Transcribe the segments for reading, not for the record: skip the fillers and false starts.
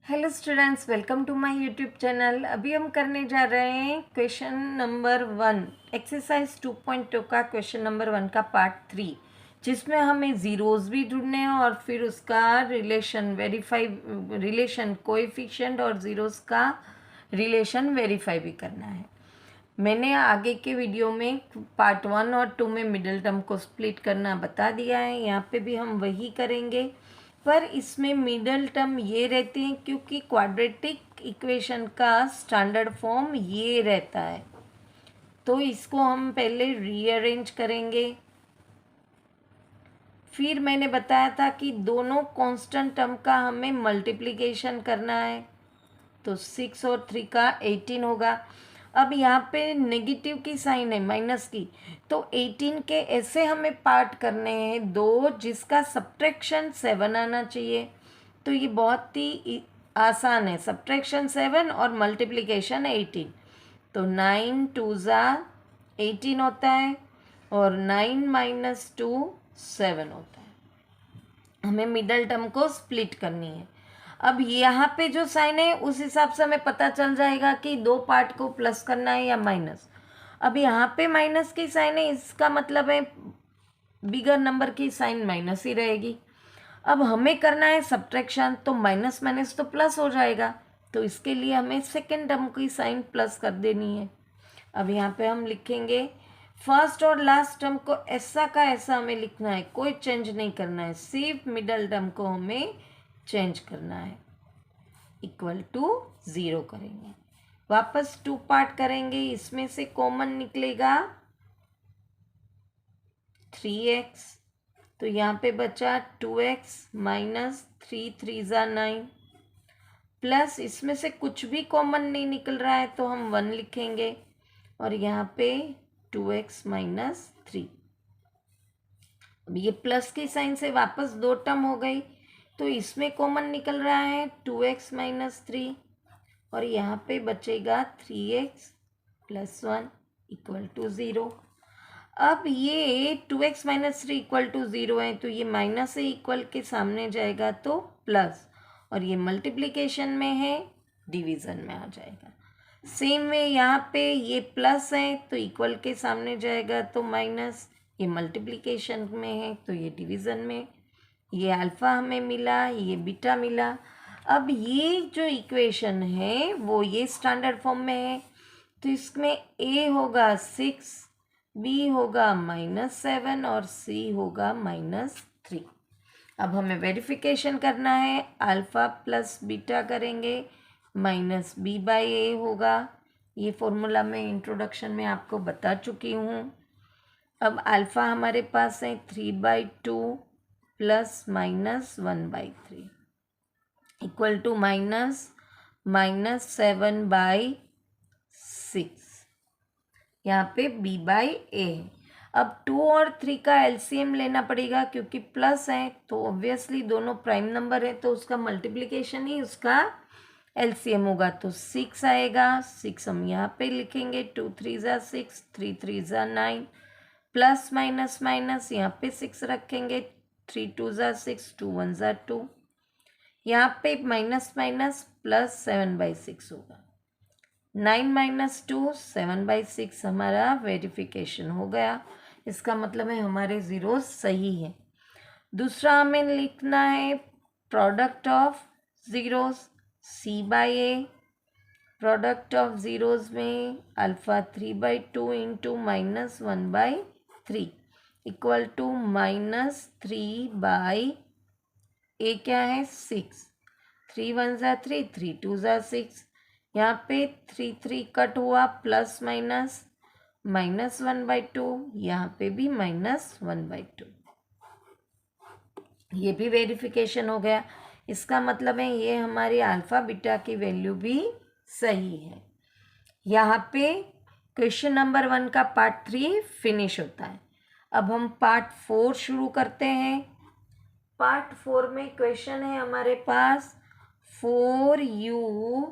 Hello students, welcome to my YouTube channel. अभी हम करने जा रहे हैं क्वेश्चन नंबर 1, एक्सरसाइज 2.2 का क्वेश्चन नंबर 1 का पार्ट 3, जिसमें हमें ज़ीरोज़ भी ढूंढने हैं और फिर उसका रिलेशन कोएफिशिएंट और ज़ीरोज़ का रिलेशन वेरीफाई भी करना है। मैंने आगे के वीडियो में पार्ट 1 और 2 में मिडिल टर्म को स्प्लिट करना बता दिया है। यहाँ पे भी हम वही करेंगे, पर इसमें मिडल टर्म ये रहते हैं क्योंकि क्वाड्रेटिक इक्वेशन का स्टैंडर्ड फॉर्म ये रहता है। तो इसको हम पहले रीअरेंज करेंगे। फिर मैंने बताया था कि दोनों कांस्टेंट टर्म का हमें मल्टीप्लिकेशन करना है, तो 6 और 3 का 18 होगा। अब यहाँ पे नेगेटिव की साइन है, माइनस की, तो 18 के ऐसे हमें पार्ट करने हैं दो, जिसका सब्ट्रैक्शन 7 आना चाहिए। तो ये बहुत ही आसान है, सब्ट्रैक्शन 7 और मल्टीप्लिकेशन 18। तो 9 2 ज़ा 18 होता है और 9 माइनस 2 7 होता है। हमें मिडल टर्म को स्प्लिट करनी है। अब यहाँ पे जो साइन है उस हिसाब से हमें पता चल जाएगा कि दो पार्ट को प्लस करना है या माइनस। अब यहाँ पे माइनस की साइन है, इसका मतलब है बिगर नंबर की साइन माइनस ही रहेगी। अब हमें करना है सब्ट्रैक्शन, तो माइनस माइनस तो प्लस हो जाएगा, तो इसके लिए हमें सेकेंड टर्म की साइन प्लस कर देनी है। अब यहाँ पे हम लिखेंगे फर्स्ट और लास्ट टर्म को ऐसा का ऐसा हमें लिखना है, कोई चेंज नहीं करना है, सिर्फ मिडल टर्म को हमें चेंज करना है। इक्वल टू 0 करेंगे, वापस 2 पार्ट करेंगे, इसमें से कॉमन निकलेगा 3x, तो यहाँ पे बचा 2x माइनस 3 3 ज़ा 9, प्लस इसमें से कुछ भी कॉमन नहीं निकल रहा है तो हम 1 लिखेंगे, और यहाँ पे 2x माइनस 3। अब ये प्लस की साइन से वापस दो टर्म हो गई, तो इसमें कॉमन निकल रहा है 2x माइनस 3, और यहाँ पे बचेगा 3x प्लस 1 इक्वल टू 0। अब ये 2x माइनस 3 इक्वल टू 0 है, तो ये माइनस से इक्वल के सामने जाएगा तो प्लस, और ये मल्टीप्लिकेशन में है, डिवीज़न में आ जाएगा। सेम वे यहाँ पे ये प्लस है तो इक्वल के सामने जाएगा तो माइनस, ये मल्टीप्लिकेशन में है तो ये डिवीज़न में। ये अल्फ़ा हमें मिला, ये बीटा मिला। अब ये जो इक्वेशन है वो ये स्टैंडर्ड फॉर्म में है, तो इसमें a होगा 6, b होगा -7 और c होगा -3। अब हमें वेरिफिकेशन करना है, अल्फ़ा प्लस बीटा करेंगे, माइनस b/a होगा। ये फॉर्मूला मैं इंट्रोडक्शन में आपको बता चुकी हूँ। अब अल्फ़ा हमारे पास है 3/2 प्लस माइनस 1/3 इक्वल टू -7/6। यहाँ पे b/a है। अब 2 और 3 का एलसीएम लेना पड़ेगा, क्योंकि प्लस है तो ऑब्वियसली दोनों प्राइम नंबर है, तो उसका मल्टीप्लिकेशन ही उसका एलसीएम होगा, तो 6 आएगा। 6 हम यहाँ पे लिखेंगे, 2 3 ज़ा 6, 3 3 ज़ा 9, प्लस माइनस माइनस यहाँ पे 6 रखेंगे, 3 2 ज़ा 6, 2 1 ज़ा 2, यहाँ पे माइनस माइनस प्लस 7/6 होगा। 9 माइनस 2 7/6 हमारा वेरिफिकेशन हो गया। इसका मतलब है हमारे ज़ीरो सही है। दूसरा हमें लिखना है product of zeros, c/a। Product of zeros में alpha 3/2 into -1/3 equal to -3/a क्या है 6, 3 1 ज़ा 3, 3 2 ज़ा 6, यहाँ पे 3 3 कट हुआ, प्लस माइनस -1/2, यहाँ पे भी -1/2। ये भी वेरिफिकेशन हो गया। इसका मतलब है ये हमारी अल्फ़ा बीटा की वैल्यू भी सही है। यहाँ पे क्वेश्चन नंबर 1 का पार्ट 3 फिनिश होता है। अब हम पार्ट 4 शुरू करते हैं। पार्ट 4 में क्वेश्चन है हमारे पास 4u²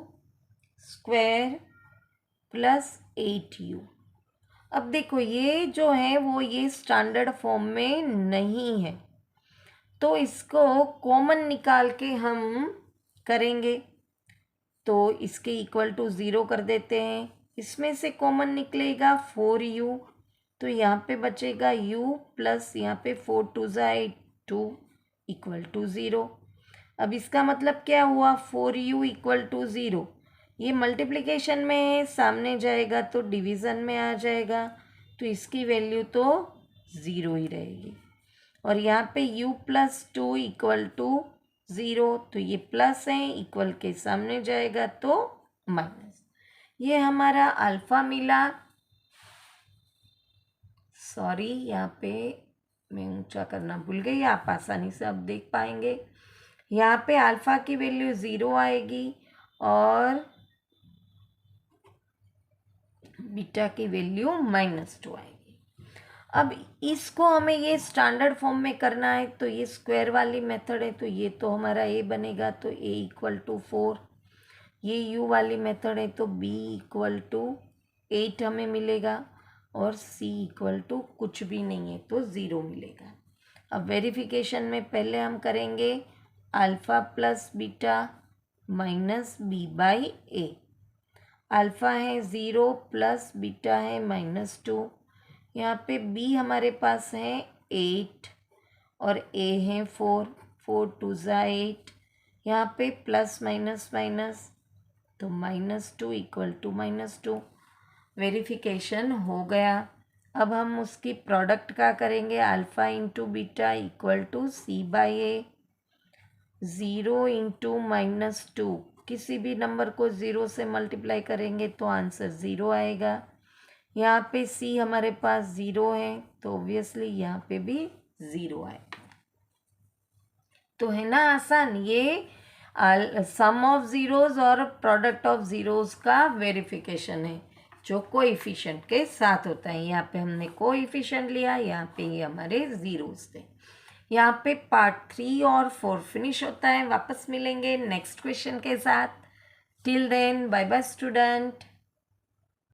प्लस 8u। अब देखो ये जो है वो ये स्टैंडर्ड फॉर्म में नहीं है, तो इसको कॉमन निकाल के हम करेंगे। तो इसके इक्वल टू 0 कर देते हैं। इसमें से कॉमन निकलेगा 4u, तो यहाँ पे बचेगा u प्लस यहाँ पे 4 2 8 2 इक्वल टू 0। अब इसका मतलब क्या हुआ, 4u इक्वल टू 0। ये मल्टीप्लिकेशन में है, सामने जाएगा तो डिवीज़न में आ जाएगा, तो इसकी वैल्यू तो 0 ही रहेगी। और यहाँ पे u प्लस 2 इक्वल टू 0, तो ये प्लस है, इक्वल के सामने जाएगा तो माइनस। ये हमारा अल्फ़ा मिला। सॉरी, यहाँ पे मैं ऊंचा करना भूल गई, आप आसानी से अब देख पाएंगे। यहाँ पे अल्फ़ा की वैल्यू 0 आएगी और बीटा की वैल्यू -2 आएगी। अब इसको हमें ये स्टैंडर्ड फॉर्म में करना है, तो ये स्क्वायर वाली मेथड है, तो ये तो हमारा a बनेगा, तो a इक्वल टू 4। ये u वाली मेथड है, तो b इक्वल टू 8 हमें मिलेगा, और c इक्वल टू कुछ भी नहीं है तो 0 मिलेगा। अब वेरिफिकेशन में पहले हम करेंगे alpha plus beta minus b by a। Alpha है 0 प्लस बीटा है -2। यहाँ पे b हमारे पास है 8 और a है 4, 4 2 8। यहाँ पे प्लस माइनस माइनस, तो -2 इक्वल टू -2। वेरिफिकेशन हो गया। अब हम उसकी प्रोडक्ट का करेंगे, alpha into beta equal to c by A. 0 into -2, किसी भी नंबर को 0 से मल्टीप्लाई करेंगे तो आंसर 0 आएगा। यहाँ पे c हमारे पास 0 है, तो ऑब्वियसली यहाँ पे भी 0 आएगा। तो है ना आसान, ये सम ऑफ ज़ीरोज़ और प्रोडक्ट ऑफ ज़ीरोज़ का वेरिफिकेशन है जो कोएफिशिएंट के साथ होता है। यहाँ पे हमने कोएफिशिएंट लिया, यहाँ पे ये हमारे ज़ीरोज़ थे। यहाँ पे पार्ट 3 और 4 फिनिश होता है। वापस मिलेंगे नेक्स्ट क्वेश्चन के साथ। Till then bye bye student.